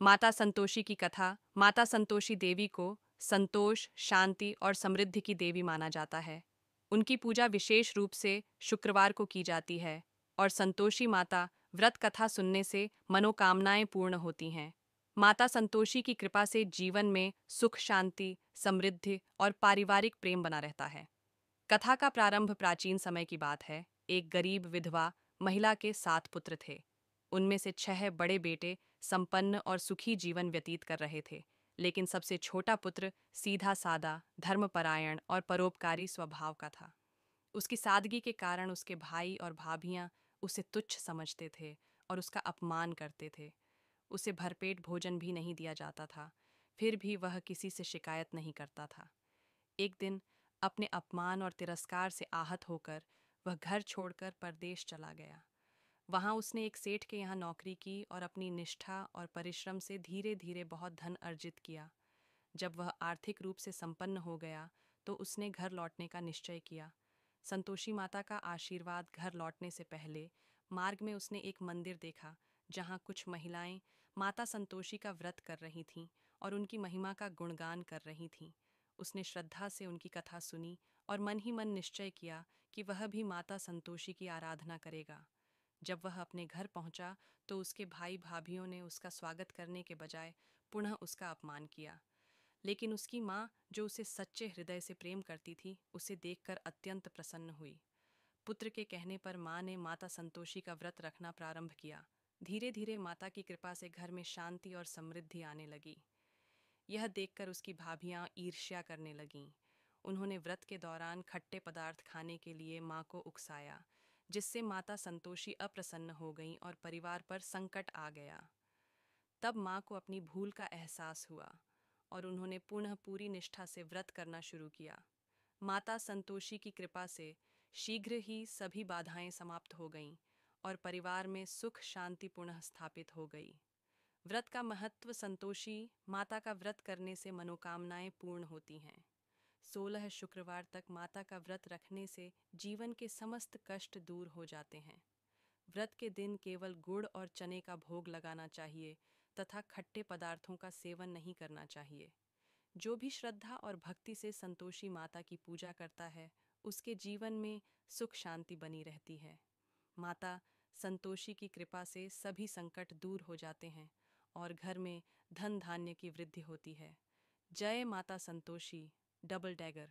माता संतोषी की कथा। माता संतोषी देवी को संतोष, शांति और समृद्धि की देवी माना जाता है। उनकी पूजा विशेष रूप से शुक्रवार को की जाती है और संतोषी माता व्रत कथा सुनने से मनोकामनाएं पूर्ण होती हैं। माता संतोषी की कृपा से जीवन में सुख, शांति, समृद्धि और पारिवारिक प्रेम बना रहता है। कथा का प्रारंभ प्राचीन समय की बात है। एक गरीब विधवा महिला के 7 पुत्र थे। उनमें से 6 बड़े बेटे संपन्न और सुखी जीवन व्यतीत कर रहे थे, लेकिन सबसे छोटा पुत्र सीधा सादा, धर्मपरायण और परोपकारी स्वभाव का था। उसकी सादगी के कारण उसके भाई और भाभियां उसे तुच्छ समझते थे और उसका अपमान करते थे। उसे भरपेट भोजन भी नहीं दिया जाता था, फिर भी वह किसी से शिकायत नहीं करता था। एक दिन अपने अपमान और तिरस्कार से आहत होकर वह घर छोड़कर परदेश चला गया। वहां उसने एक सेठ के यहाँ नौकरी की और अपनी निष्ठा और परिश्रम से धीरे धीरे बहुत धन अर्जित किया। जब वह आर्थिक रूप से संपन्न हो गया तो उसने घर लौटने का निश्चय किया। संतोषी माता का आशीर्वाद घर लौटने से पहले मार्ग में उसने एक मंदिर देखा, जहाँ कुछ महिलाएं माता संतोषी का व्रत कर रही थीं और उनकी महिमा का गुणगान कर रही थीं। उसने श्रद्धा से उनकी कथा सुनी और मन ही मन निश्चय किया कि वह भी माता संतोषी की आराधना करेगा। जब वह अपने घर पहुंचा तो उसके भाई भाभियों ने उसका स्वागत करने के बजाय पुनः उसका अपमान किया। लेकिन उसकी माँ, जो उसे सच्चे हृदय से प्रेम करती थी, उसे देखकर अत्यंत प्रसन्न हुई। पुत्र के कहने पर माँ ने माता संतोषी का व्रत रखना प्रारंभ किया। धीरे धीरे माता की कृपा से घर में शांति और समृद्धि आने लगी। यह देखकर उसकी भाभियां ईर्ष्या करने लगीं। उन्होंने व्रत के दौरान खट्टे पदार्थ खाने के लिए माँ को उकसाया, जिससे माता संतोषी अप्रसन्न हो गईं और परिवार पर संकट आ गया। तब माँ को अपनी भूल का एहसास हुआ और उन्होंने पुनः पूरी निष्ठा से व्रत करना शुरू किया। माता संतोषी की कृपा से शीघ्र ही सभी बाधाएं समाप्त हो गईं और परिवार में सुख शांति पुनः स्थापित हो गई। व्रत का महत्व। संतोषी माता का व्रत करने से मनोकामनाएं पूर्ण होती हैं। 16 शुक्रवार तक माता का व्रत रखने से जीवन के समस्त कष्ट दूर हो जाते हैं। व्रत के दिन केवल गुड़ और चने का भोग लगाना चाहिए तथा खट्टे पदार्थों का सेवन नहीं करना चाहिए। जो भी श्रद्धा और भक्ति से संतोषी माता की पूजा करता है, उसके जीवन में सुख शांति बनी रहती है। माता संतोषी की कृपा से सभी संकट दूर हो जाते हैं और घर में धन धान्य की वृद्धि होती है। जय माता संतोषी। Double dagger.